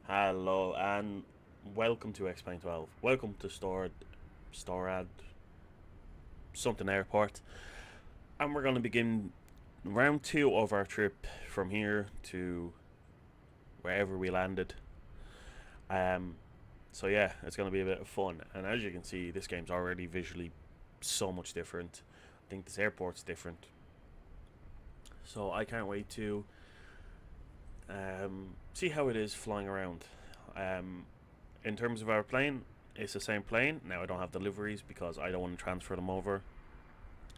Hello and welcome to Explain 12. Welcome to Storad something airport. And we're going to begin round 2 of our trip from here to wherever we landed. Um so yeah, it's going to be a bit of fun. And as you can see, this game's already visually so much different. I think this airport's different. So I can't wait to see how it is flying around. Um in terms of our plane, it's the same plane. Now I don't have deliveries because I don't want to transfer them over.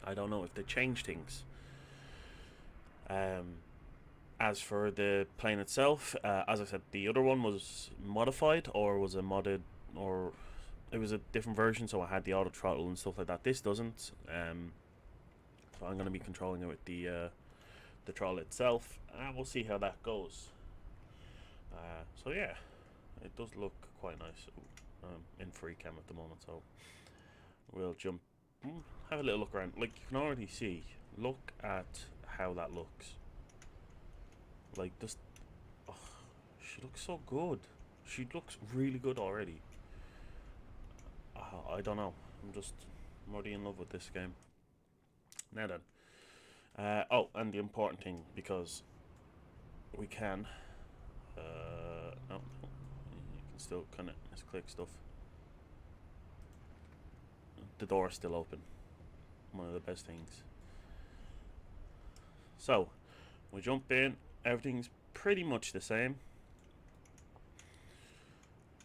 I don't know if they change things. Um, as for the plane itself, as I said, the other one was modified or was a modded or it was a different version, so I had the auto throttle and stuff like that. This doesn't. So I'm going to be controlling it with the throttle itself, and we'll see how that goes. So yeah, it does look quite nice. In free cam at the moment, so we'll jump, have a little look around. Like you can already see, look at how that looks. Like this, oh, she looks so good. She looks really good already. I don't know. I'm already in love with this game. Now then, oh, and the important thing because we can, no, you can still kind of just click stuff. The door is still open. One of the best things. So we jump in. Everything's pretty much the same.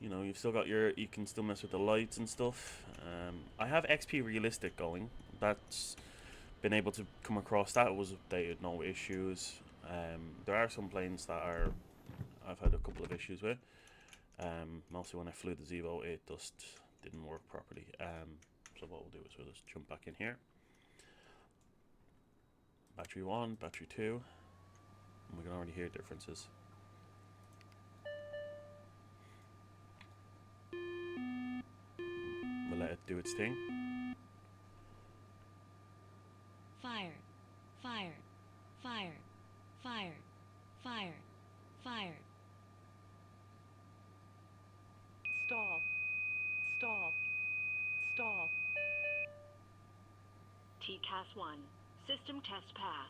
You know, you've still got you can still mess with the lights and stuff. I have XP Realistic going. That's been able to come across. That was updated, no issues. There are some planes that I've had a couple of issues with. Mostly when I flew the Zevo, it just didn't work properly. So what we'll do is we'll just jump back in here. Battery 1, battery 2. And we can already hear differences. We'll let it do its thing. Fire, fire, fire, fire, fire, fire. Stall. Stall. Stall. TCAS 1. System test pass.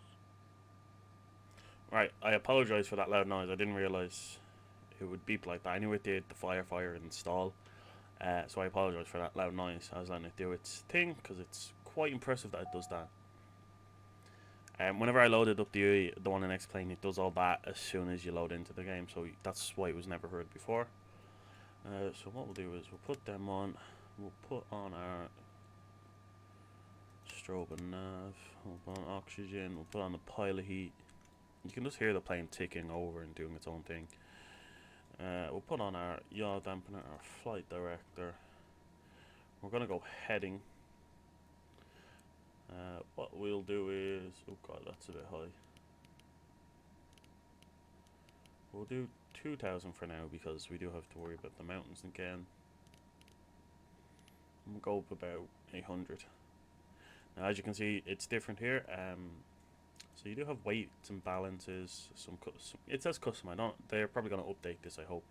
Right, I apologise for that loud noise. I didn't realise it would beep like that. I knew it did the fire, and stall. So I apologise for that loud noise. I was letting it do its thing because it's quite impressive that it does that. Whenever I loaded up the one in X-Plane, it does all that as soon as you load into the game. So that's why it was never heard before. So what we'll do is we'll put them on. We'll put on our strobe and nav. We'll put on oxygen. We'll put on the pilot heat. You can just hear the plane ticking over and doing its own thing. We'll put on our yaw dampener, our flight director. We're gonna go heading. What we'll do is, oh god, that's a bit high. We'll do 2,000 for now because we do have to worry about the mountains again. We'll go up about 800. Now, as you can see, it's different here. So you do have weights and balances. It says custom. They're probably going to update this, I hope.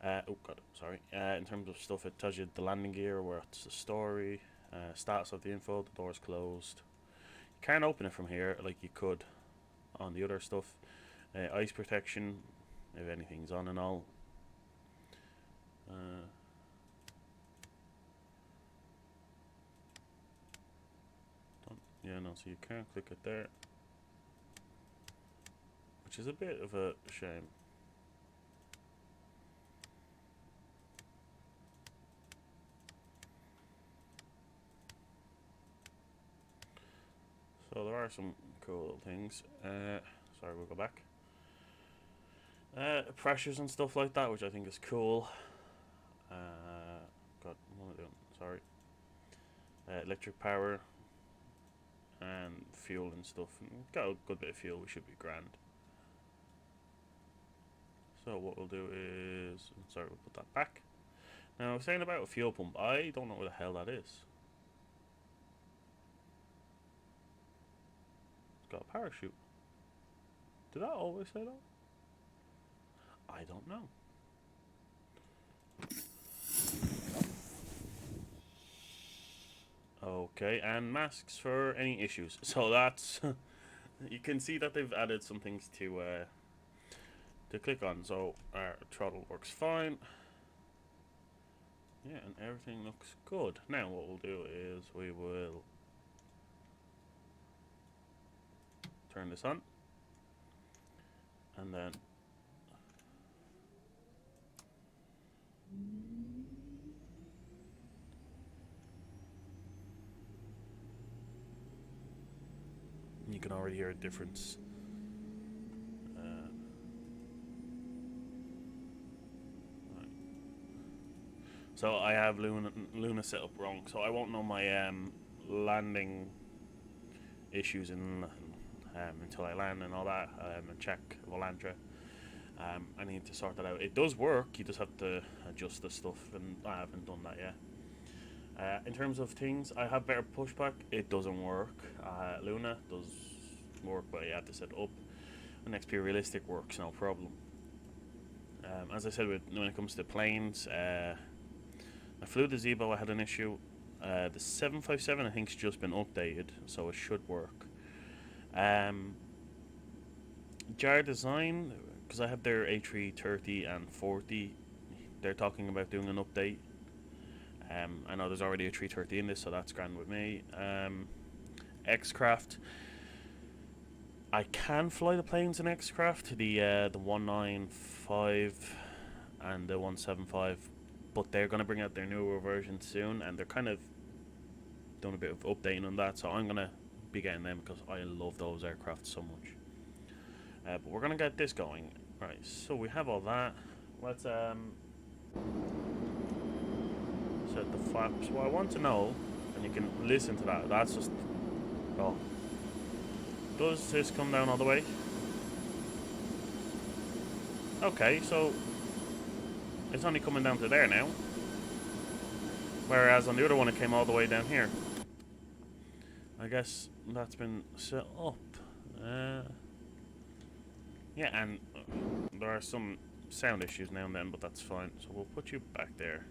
Oh god, sorry. In terms of stuff, it tells you the landing gear, where it's the story, status of the info. The door's closed. You can't open it from here like you could on the other stuff. Ice protection, if anything's on and all. Yeah, no, so you can't click it there, which is a bit of a shame. So there are some cool little things. Sorry, we'll go back. Pressures and stuff like that, which I think is cool. God, what am I doing? Sorry. Electric power and fuel and stuff. Got a good bit of fuel. We should be grand. So what we'll do is, sorry, we'll put that back. Now, I was saying about a fuel pump. I don't know where the hell that is. It's got a parachute. Did that always say that? I don't know. Okay, and masks for any issues. So that's you can see that they've added some things to click on. So our throttle works fine. Yeah, and everything looks good. Now what we'll do is we will turn this on, and then you can already hear a difference. Right. So I have Luna set up wrong, so I won't know my landing issues until I land and all that, and check Volantra. I need to sort that out. It does work, you just have to adjust the stuff, and I haven't done that yet. In terms of things, I have better pushback. It doesn't work. Luna does work, but you have to set it up. And XP Realistic works, no problem. As I said, when it comes to planes, I flew the Zebo, I had an issue. The 757 I think's just been updated, so it should work. Jar Design, because I have their A330 and 40, they're talking about doing an update. I know there's already a 330 in this, so that's grand with me. X-Craft, I can fly the planes in X-Craft, the 195 and the 175, but they're going to bring out their newer version soon, and they're kind of doing a bit of updating on that, so I'm going to be getting them because I love those aircraft so much. But we're going to get this going. Right, so we have all that. Let's set the flaps. What I want to know, and you can listen to that, that's just... Oh. Does this come down all the way? Okay, so it's only coming down to there now. Whereas on the other one it came all the way down here. I guess that's been set up. Yeah, and there are some sound issues now and then, but that's fine. So we'll put you back there.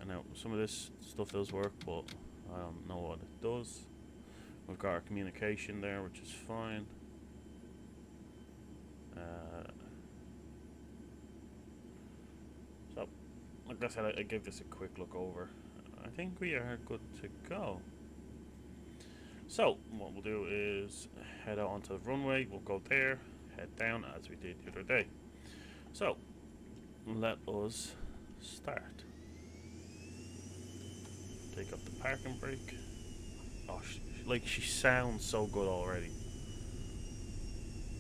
And now some of this stuff does work, but I don't know what it does. We've got our communication there, which is fine. So, like I said, I gave this a quick look over. I think we are good to go. So, what we'll do is head out onto the runway. We'll go there, head down as we did the other day. So, let us start. Take up the parking brake. Oh, she sounds so good already.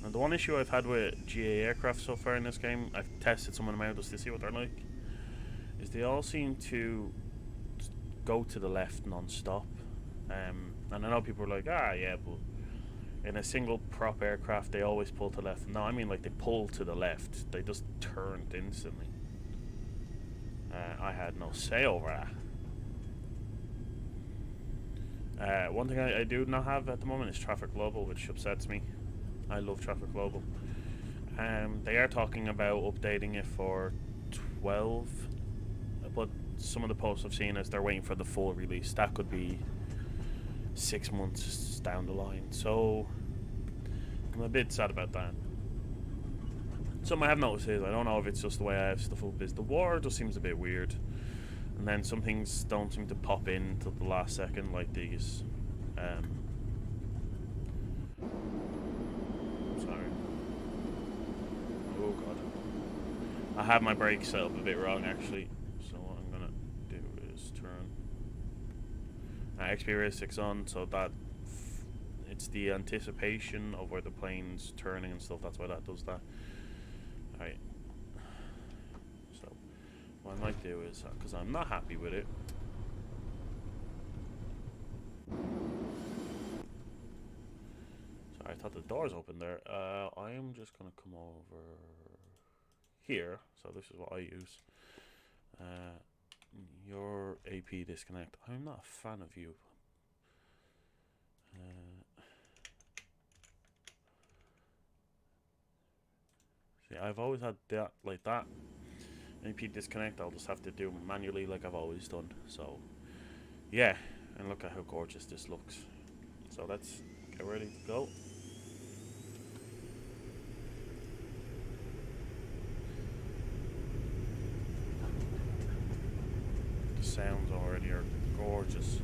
And the one issue I've had with GA aircraft so far in this game, I've tested some of them out just to see what they're like, is they all seem to go to the left non-stop. And I know people are like, yeah, but in a single prop aircraft they always pull to the left. No, I mean like they pull to the left. They just turned instantly. I had no say over that. One thing I do not have at the moment is Traffic Global, which upsets me. I love Traffic Global. They are talking about updating it for 12, but some of the posts I've seen is they're waiting for the full release. That could be 6 months down the line, so I'm a bit sad about that. Something I have noticed is, I don't know if it's just the way I have stuff up, is the war just seems a bit weird. And then some things don't seem to pop in till the last second, like these. Sorry. Oh god. I have my brakes set up a bit wrong actually. So what I'm gonna do is turn XP 6 on, so that it's the anticipation of where the plane's turning and stuff. That's why that does that. Alright. So what I might do is, because I'm not happy with it, sorry, I thought the doors open there. I am just gonna come over here. So this is what I use. Your AP disconnect. I'm not a fan of you. See, I've always had that like that. AP disconnect. I'll just have to do manually like I've always done. So Yeah, and look at how gorgeous this looks. So let's get ready to go. The sounds already are gorgeous.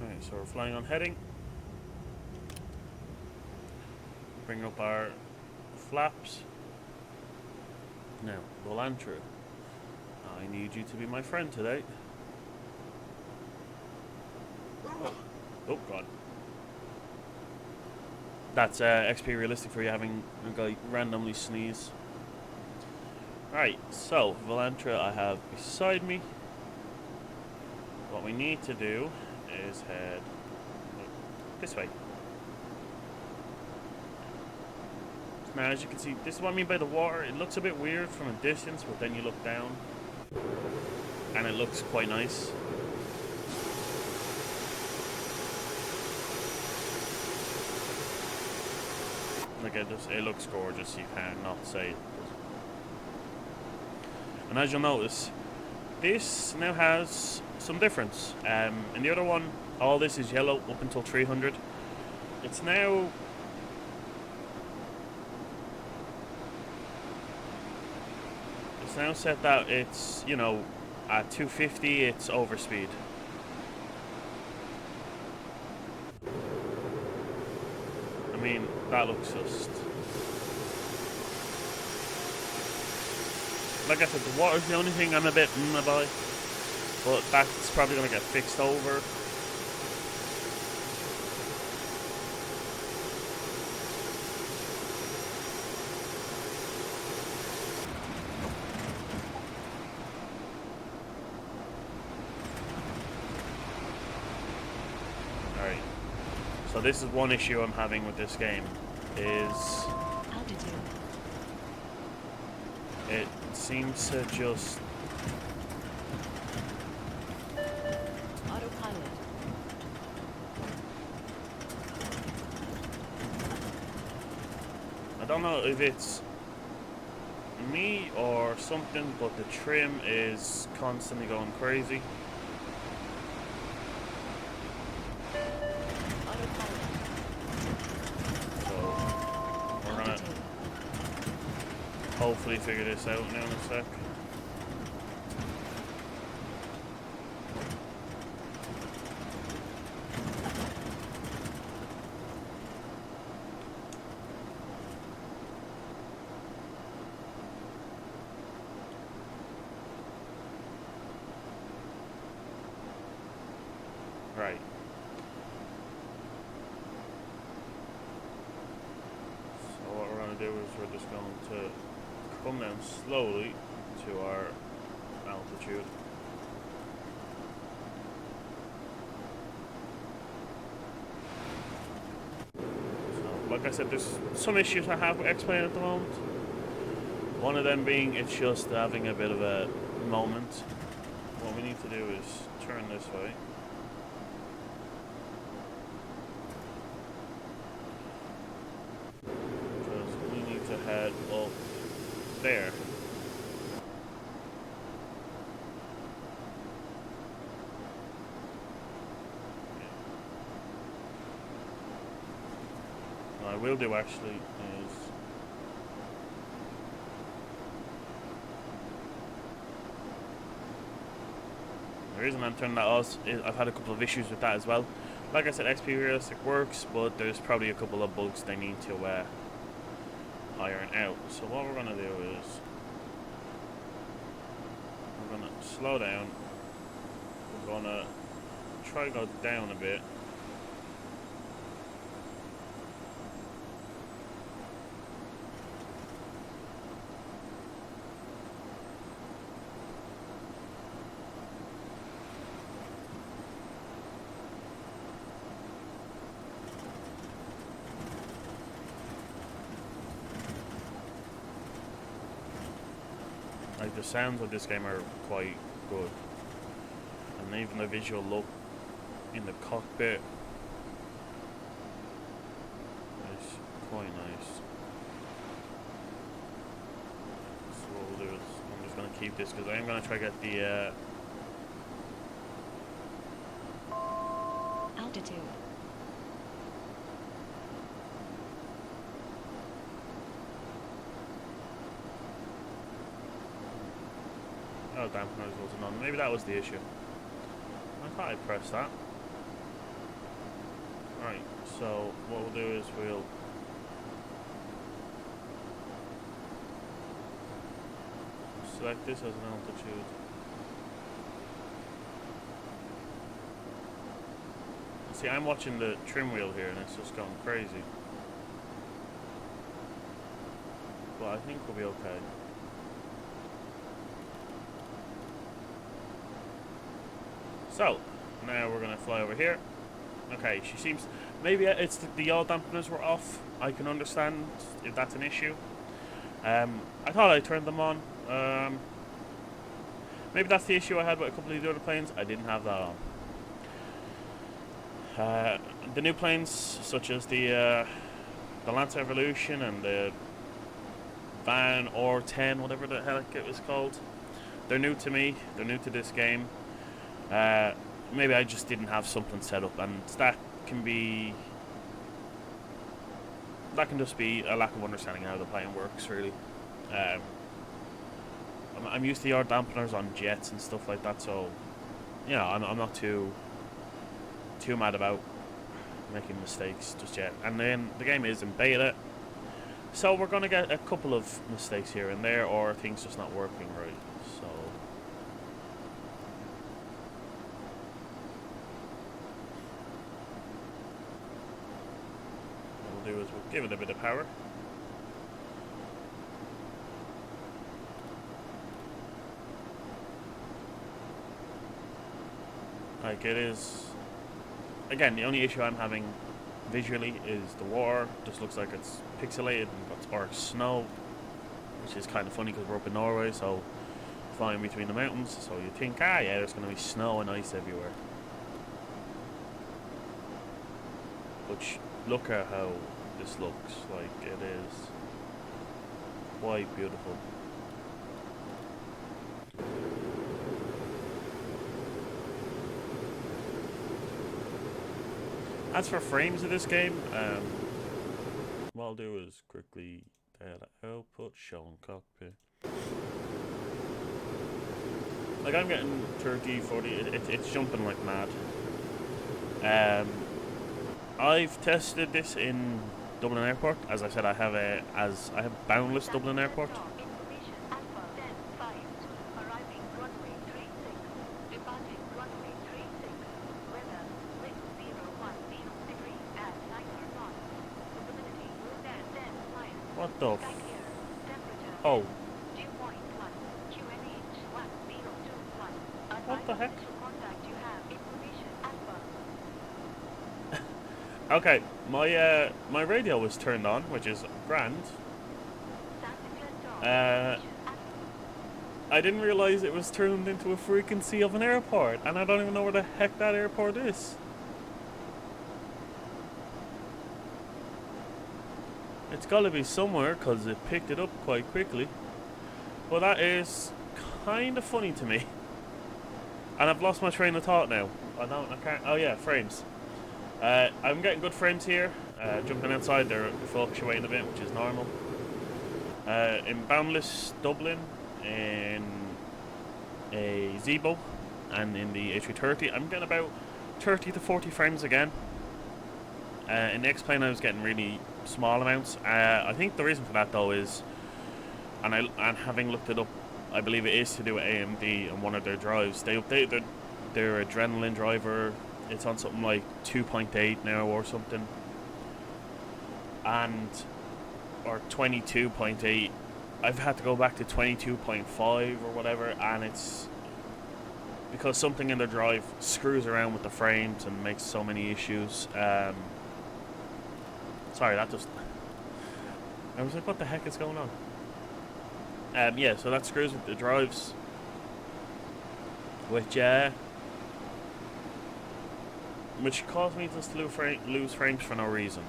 Alright, so we're flying on heading. Bring up our flaps. Now, Volantra, I need you to be my friend today. Oh god. That's XP realistic for you having a guy randomly sneeze. Alright, so Volantra I have beside me. What we need to do is head this way. Now, as you can see, this is what I mean by the water. It looks a bit weird from a distance, but then you look down, and it looks quite nice. Like it looks gorgeous. You cannot say it. And as you'll notice, this now has some difference. In the other one, all this is yellow up until 300. It's now set that it's, you know, at 250 it's overspeed. I mean, that looks just... Like I said, the water's the only thing I'm a bit about, but that's probably going to get fixed over. Alright, so this is one issue I'm having with this game, is Altitude. it seems to just... Autopilot. I don't know if it's me or something, but the trim is constantly going crazy. Autopilot. So we're gonna Altitude. hopefully figure this out now in a sec. Right. So what we're going to do is we're just going to come down slowly to our altitude. So, like I said, there's some issues I have with X-Plane at the moment. One of them being it's just having a bit of a moment. What we need to do is turn this way. Because we need to head up there. What I will do actually is the reason I'm turning that off is I've had a couple of issues with that as well. Like I said, XP Realistic works, but there's probably a couple of bugs they need to iron out. So what we're going to do is we're going to slow down. We're going to try to go down a bit. Like, the sounds of this game are quite good. And even the visual look in the cockpit is quite nice. So what we'll do is, I'm just going to keep this because I am going to try to get the... Altitude. Oh, dampeners wasn't on. Maybe that was the issue. I thought I pressed that. Right, so what we'll do is we'll select this as an altitude. See, I'm watching the trim wheel here and it's just going crazy. But I think we'll be okay. So, now we're going to fly over here. Okay, she seems... Maybe it's the yaw dampeners were off. I can understand if that's an issue. I thought I turned them on. Maybe that's the issue I had with a couple of the other planes. I didn't have that on. The new planes, such as the Lance Evolution and the Van or 10, whatever the heck it was called, they're new to me. They're new to this game. Maybe I just didn't have something set up, and that can just be a lack of understanding how the plane works, really. I'm used to your dampeners on jets and stuff like that, so you know, I'm not too mad about making mistakes just yet. And then the game is in beta, so we're gonna get a couple of mistakes here and there, or things just not working right. So what we'll do is we'll give it a bit of power. Like, it is, again, the only issue I'm having visually is the water. Just looks like it's pixelated and or snow, which is kind of funny because we're up in Norway, so flying between the mountains, so you think, yeah, there's going to be snow and ice everywhere. But look at how this looks. Like, it is quite beautiful. As for frames of this game, what I'll do is quickly data output, shown cockpit. Like, I'm getting 30, 40, it's jumping like mad. I've tested this in Dublin Airport. As I said, I have boundless Dublin Airport. Information Alpha 10-5, arriving runway 36, departing runway 36, weather, wind 010 degrees at 9 knots, visibility 10 miles, What the sky clear, temperature Oh, dew point 1, QNH 1021, what the heck? to contact you have information Alpha. Okay, my radio was turned on, which is grand. I didn't realize it was turned into a frequency of an airport, and I don't even know where the heck that airport is. It's gotta be somewhere, because it picked it up quite quickly. Well, that is kind of funny to me. And I've lost my train of thought now. I can't, oh yeah, frames. I'm getting good frames here. Jumping outside, they're fluctuating a bit, which is normal. In boundless Dublin, in a Zebo, and in the A330, I'm getting about 30 to 40 frames again. In the X-Plane, I was getting really small amounts. I think the reason for that, though, is, and having looked it up, I believe it is to do with AMD and one of their drives. They updated their Adrenaline driver. It's on something like 2.8 now or something, or 22.8. I've had to go back to 22.5 or whatever, and it's because something in the drive screws around with the frames and makes so many issues. Sorry, that just... I was like, what the heck is going on? Yeah, so that screws with the drives, which caused me just to lose frames for no reason.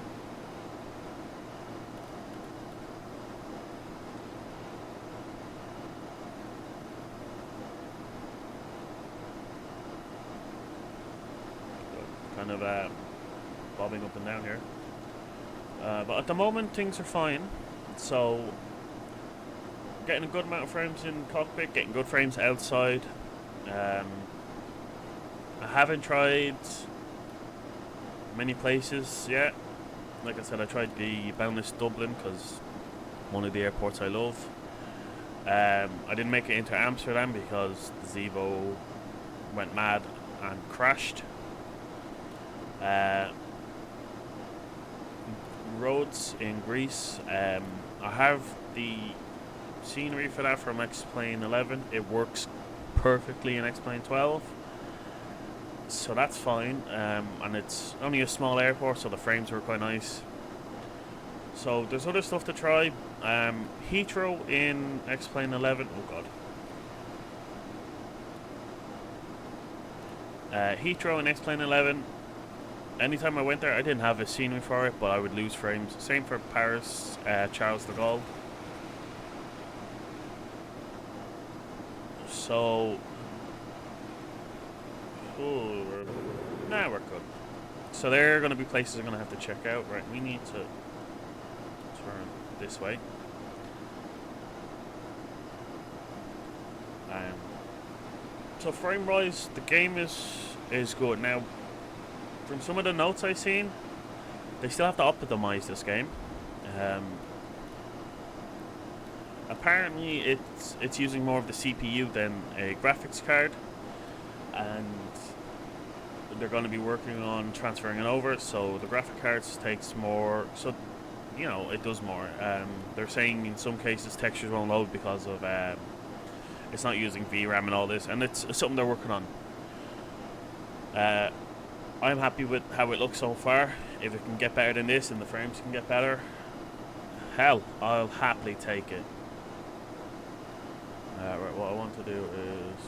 Kind of bobbing up and down here. But at the moment things are fine. So getting a good amount of frames in cockpit, getting good frames outside. I haven't tried many places yet. Like I said, I tried the Boundless Dublin because one of the airports I love. I didn't make it into Amsterdam because the Zevo went mad and crashed. Roads in Greece. I have the scenery for that from X-Plane 11. It works perfectly in X-Plane 12. So that's fine. And it's only a small airport, so the frames were quite nice. So there's other stuff to try. Heathrow in X-Plane 11. Oh god. Heathrow in X-Plane 11. Anytime I went there, I didn't have a scenery for it, but I would lose frames. Same for Paris, Charles de Gaulle. So, nah, we're good. So there are going to be places I'm going to have to check out. Right, we need to turn this way. So frame-wise, the game is good. Now, from some of the notes I've seen, they still have to optimize this game. Apparently, it's using more of the CPU than a graphics card, and they're going to be working on transferring it over. So the graphic cards takes more. So, you know, it does more. They're saying in some cases textures won't load because of it's not using VRAM and all this, and it's something they're working on. I'm happy with how it looks so far. If it can get better than this and the frames can get better, hell, I'll happily take it. Right, what I want to do is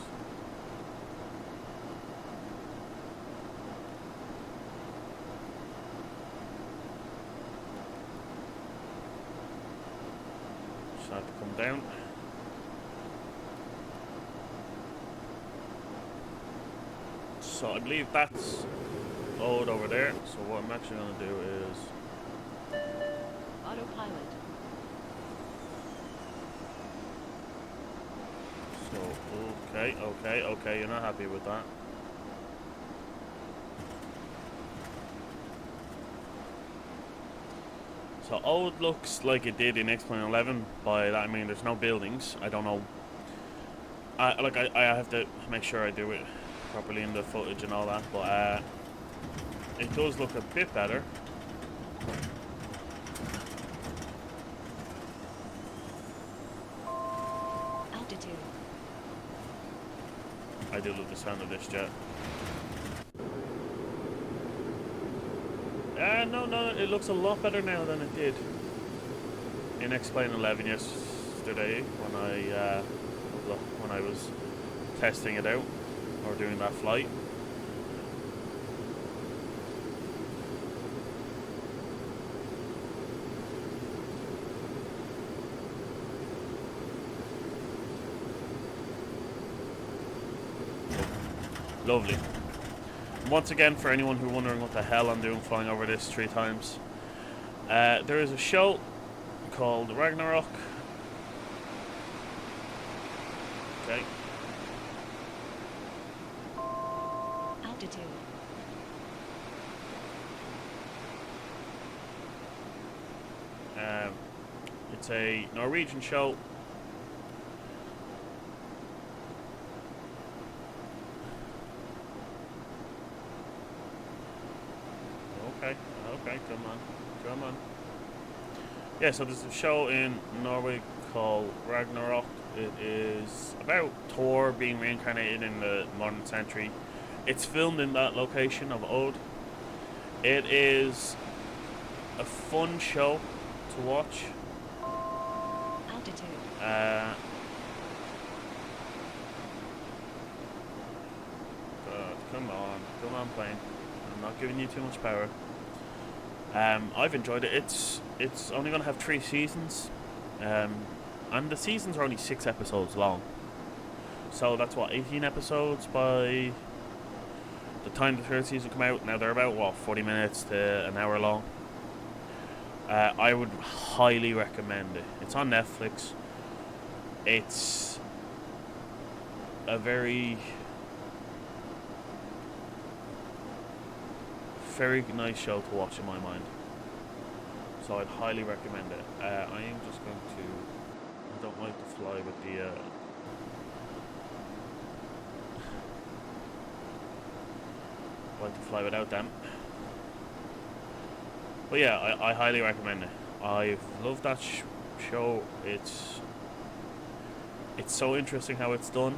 just have to come down. So I believe that's Odda over there. So what I'm actually going to do is Autopilot. so okay, you're not happy with that. So Odda looks like it did in X-Plane 11. By that I mean there's no buildings. I don't know. I have to make sure I do it properly in the footage and all that, but it does look a bit better. Altitude. I do love the sound of this jet. No, it looks a lot better now than it did in X-Plane 11 yesterday when I was testing it out or doing that flight. Lovely. Once again, for anyone who's wondering what the hell I'm doing flying over this 3 times, there is a show called Ragnarok. Okay. Altitude. It's a Norwegian show. Okay, come on. Yeah, so there's a show in Norway called Ragnarok. It is about Thor being reincarnated in the modern century. It's filmed in that location of Odda. It is a fun show to watch. Altitude. God, come on, plane. I'm not giving you too much power. I've enjoyed it. It's only going to have 3 seasons, and the seasons are only 6 episodes long. So that's what, 18 episodes by the time the 3rd season come out. Now they're about what, 40 minutes to an hour long. I would highly recommend it. It's on Netflix. It's a very nice show to watch in my mind. So I'd highly recommend it. I am just going to... I don't like to fly with the... I like to fly without them. But yeah, I highly recommend it. I've loved that show. It's so interesting how it's done.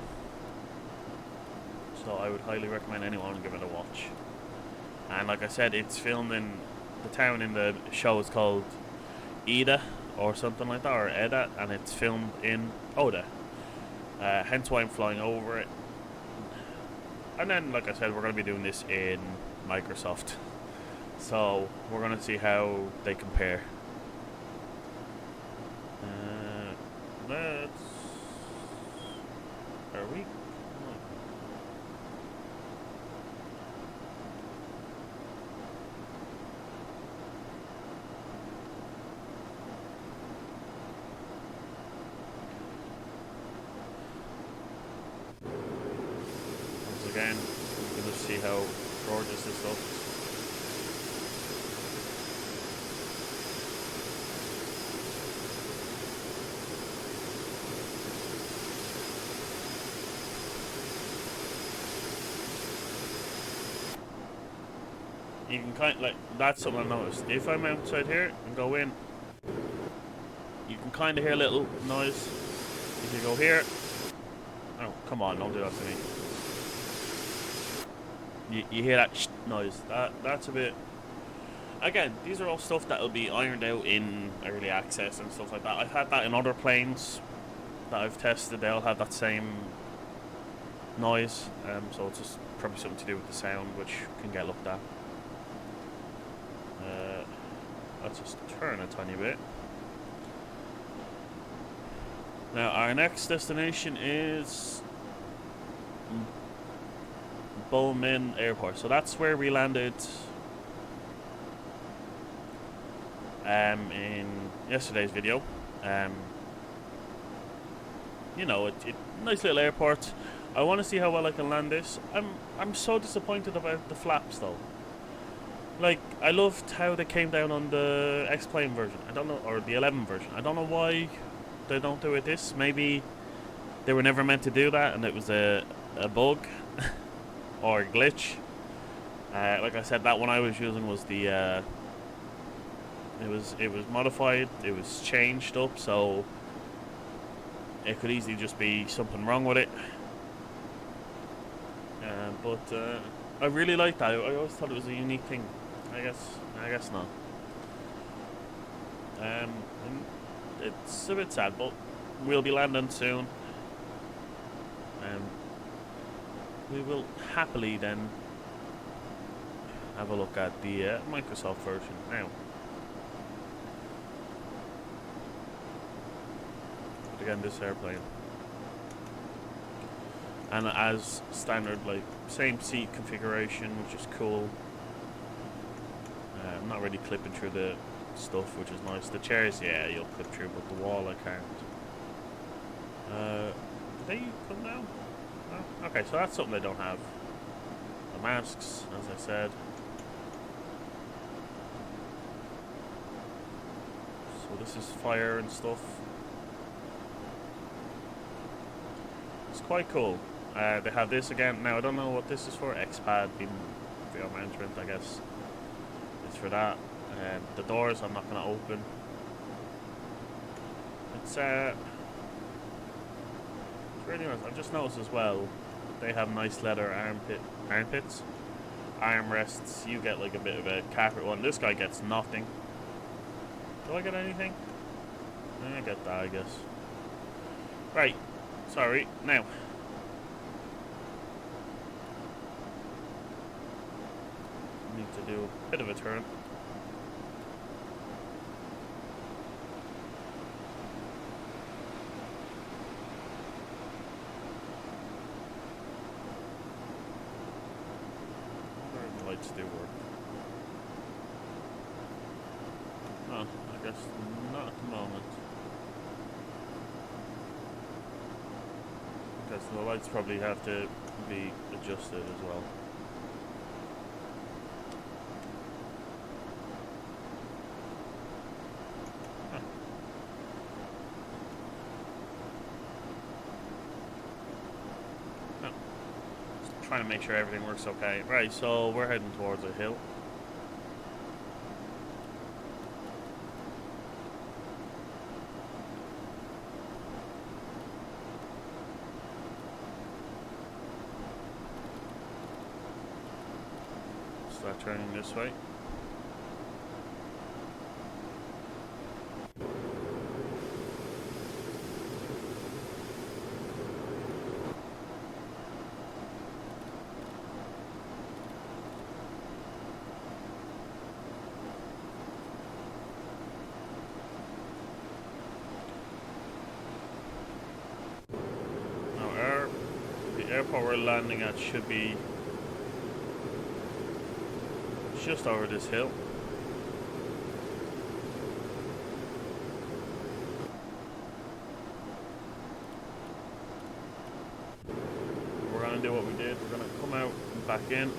So I would highly recommend anyone give it a watch. And like I said, it's filmed in the town in the show is called Odda or something like that, or Edda, and it's filmed in Odda. Hence why I'm flying over it. And then, like I said, we're going to be doing this in Microsoft. So we're going to see how they compare. Let's... Are we? Once again, you can just see how gorgeous this looks. You can kind of, like, that's something I noticed. If I'm outside here and go in, you can kind of hear a little noise. If you go here, oh, come on, don't do that to me. You hear that noise. That's a bit... Again, these are all stuff that will be ironed out in early access and stuff like that. I've had that in other planes that I've tested. They'll have that same noise. So it's just probably something to do with the sound, which can get looked at. Let's just turn a tiny bit. Now, our next destination is Bowman Airport. So that's where we landed in yesterday's video. You know, nice little airport. I want to see how well I can land this. I'm so disappointed about the flaps though. Like, I loved how they came down on the X-Plane version. I don't know, or the 11 version. I don't know why they don't do it this. Maybe they were never meant to do that and it was a bug or a glitch. Like I said, that one I was using was the it was modified, it was changed up, so it could easily just be something wrong with it. But I really like that. I always thought it was a unique thing. I guess not. And it's a bit sad, but we'll be landing soon. We will happily then have a look at the Microsoft version now. But again, this airplane. And as standard, like, same seat configuration, which is cool. I'm not really clipping through the stuff, which is nice. The chairs, yeah, you'll clip through, but the wall I can't. Do they come down? No? Okay, so that's something they don't have. The masks, as I said. So this is fire and stuff. It's quite cool. They have this again. Now, I don't know what this is for. X-Pad, video management, I guess. It's for that. The doors I'm not going to open. It's really nice. I've just noticed as well, they have nice leather armpits. Armrests. You get like a bit of a carpet one. This guy gets nothing. Do I get anything? I get that, I guess. Right. Sorry. Now. Need to do a bit of a turn. The lights do work. Oh, I guess not at the moment. Because the lights probably have to be adjusted as well. Huh. No. Just trying to make sure everything works okay. Right, so we're heading towards a hill. Start turning this way. Now the airport we're landing at should be just over this hill. We're gonna do what we did. We're gonna come out and back in.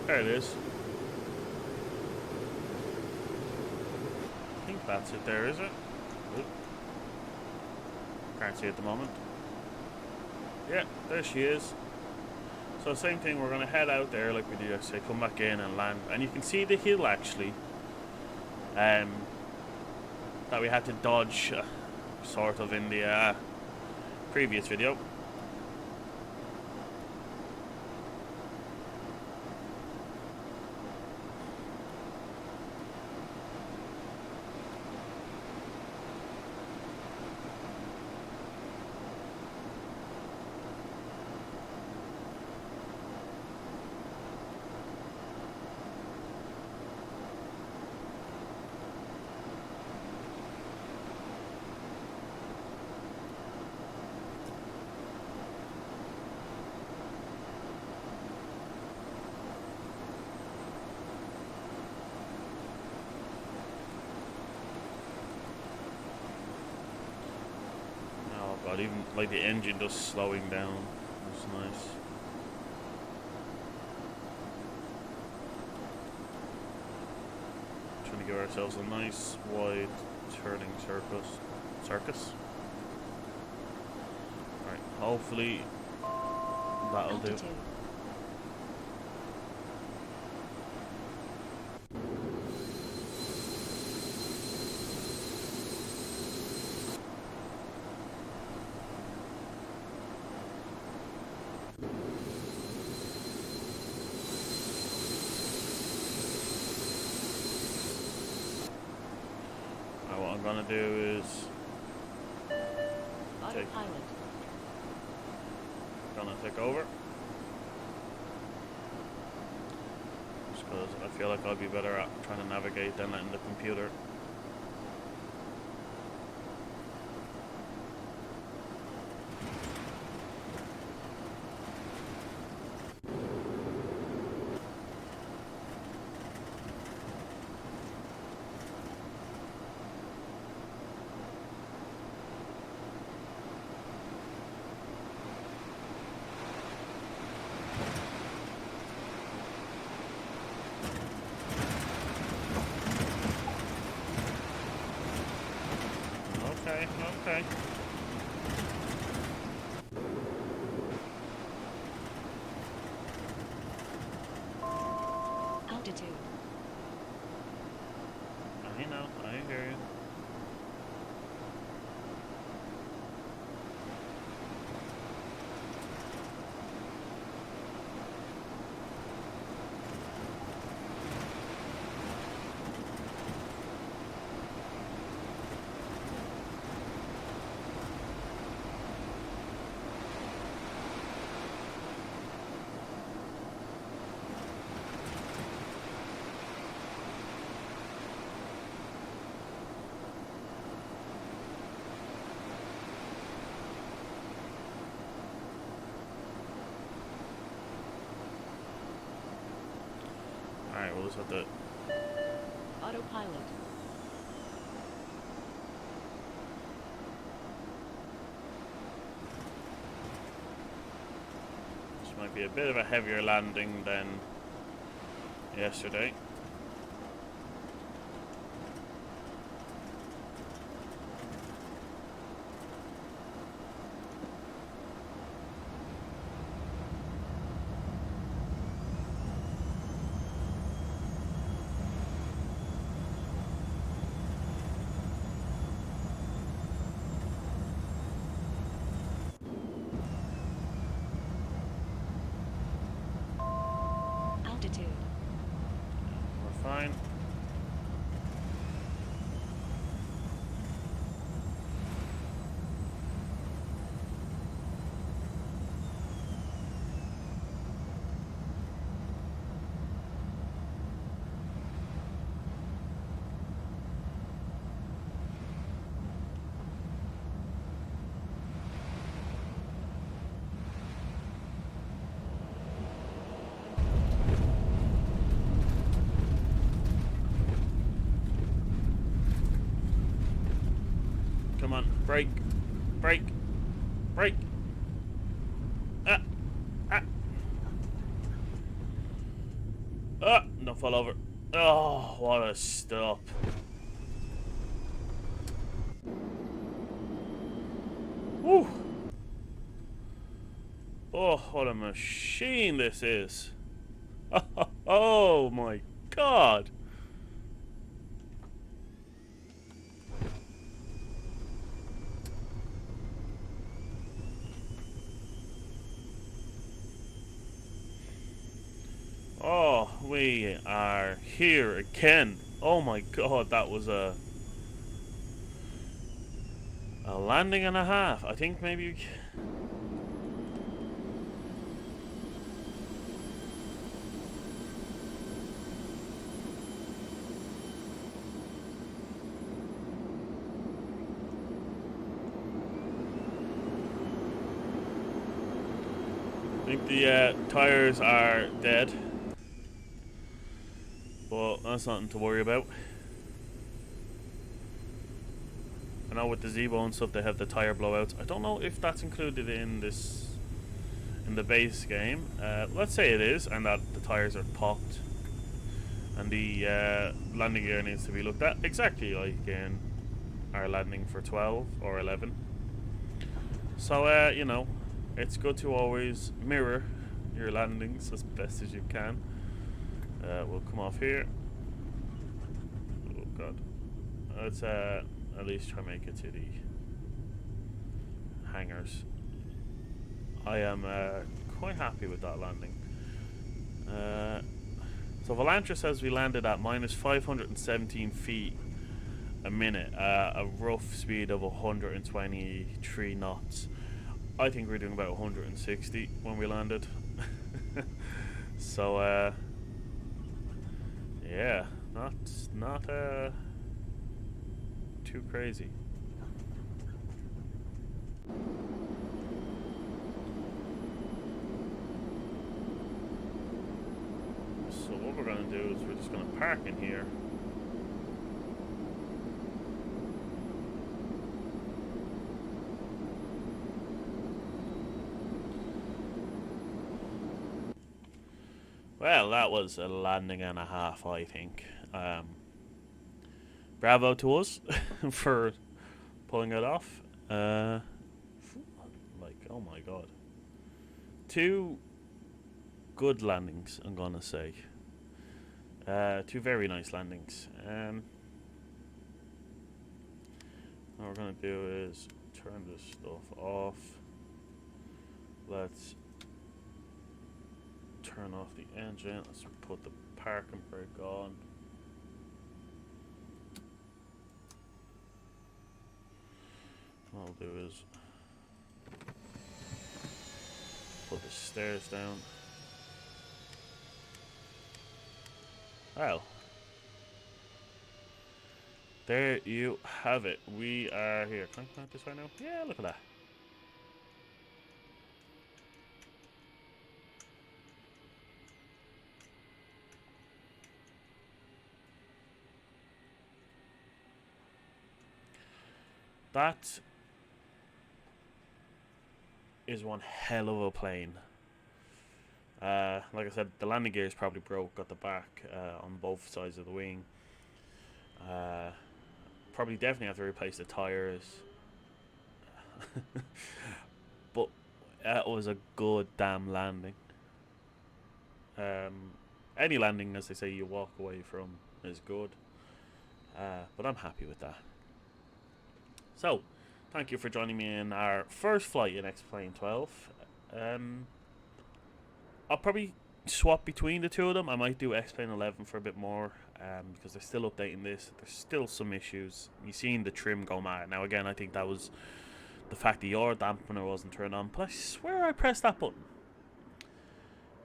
There it is. I think that's it there, is it? Oop. Can't see at the moment. Yeah, there she is. So same thing, we're going to head out there like we did yesterday, come back in and land. And you can see the hill actually that we had to dodge sort of in the previous video. God, even like the engine just slowing down. That's nice. Trying to give ourselves a nice wide turning circus. Alright, hopefully that'll do. Altitude. What I'm gonna do is Autopilot. gonna take over. Just because I feel like I'll be better at trying to navigate than letting the computer. Okay. Altitude. I know, I just have to. Autopilot. This might be a bit of a heavier landing than yesterday. Altitude. We're fine. Come on, brake, brake, brake. Ah, ah, ah! Don't fall over. Oh, what a stop! Woo! Oh, what a machine this is! Oh my God! Oh, we are here again. Oh my God, that was a landing and a half. I think maybe. I think the tires are dead, but that's nothing to worry about. I know with the Zeebo and stuff they have the tire blowouts. I don't know if that's included in the base game. Let's say it is, and that the tires are popped, and the landing gear needs to be looked at exactly like in our landing for 12 or 11. So you know, it's good to always mirror your landings as best as you can. We'll come off here. Oh God, let's at least try and make it to the hangars. I am quite happy with that landing. So Volantra says we landed at minus 517 feet a minute, a rough speed of 123 knots. I think we're doing about 160 when we landed. So yeah, not too crazy. So what we're gonna do is we're just gonna park in here. Well, that was a landing and a half, I think. Bravo to us for pulling it off. Like, oh my God. Two good landings, I'm gonna say. Two very nice landings. What we're gonna do is turn this stuff off. Let's turn off the engine. Let's put the parking brake on. What I'll do is put the stairs down. Well, there you have it. We are here. Can I connect this right now? Yeah, look at that. That is one hell of a plane. Like I said, the landing gear is probably broke at the back on both sides of the wing. Probably definitely have to replace the tires. But it was a good damn landing. Any landing, as they say, you walk away from is good. But I'm happy with that. So, thank you for joining me in our first flight in X-Plane 12. I'll probably swap between the two of them. I might do X-Plane 11 for a bit more, because they're still updating this. There's still some issues. You've seen the trim go mad. Now, again, I think that was the fact the yaw dampener wasn't turned on, but I swear I pressed that button.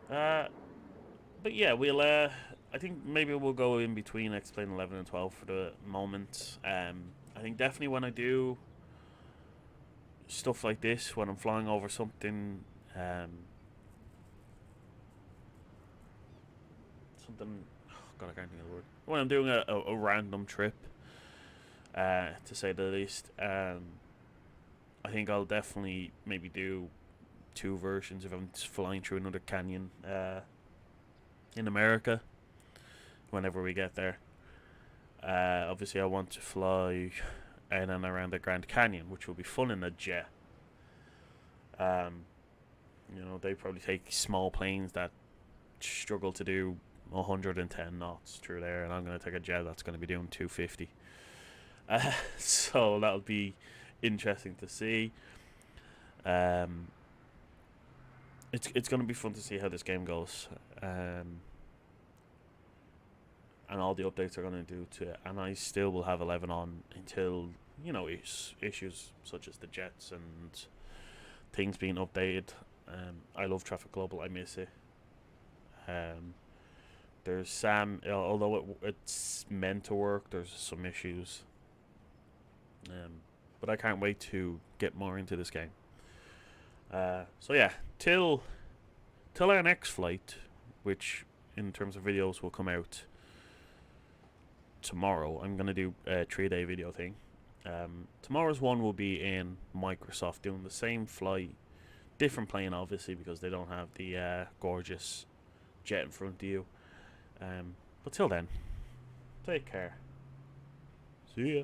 But yeah, we'll. I think maybe we'll go in between X-Plane 11 and 12 for the moment. I think definitely when I do stuff like this, when I'm flying over something, something. Oh God, I can't think of the word. When I'm doing a random trip, to say the least, I think I'll definitely maybe do two versions if I'm just flying through another canyon in America whenever we get there. Obviously I want to fly in and around the Grand Canyon, which will be fun in a jet. You know, they probably take small planes that struggle to do 110 knots through there, and I'm going to take a jet that's going to be doing 250. So that'll be interesting to see. It's going to be fun to see how this game goes, and all the updates are going to do to it. And I still will have 11 on until, you know, issues such as the jets and things being updated. I love Traffic Global. I miss it. There's Sam, although it's meant to work, there's some issues. But I can't wait to get more into this game. So yeah, till our next flight, which in terms of videos will come out tomorrow. I'm gonna do a 3-day video thing. Tomorrow's one will be in Microsoft, doing the same flight, different plane obviously because they don't have the gorgeous jet in front of you. But till then, take care. See ya.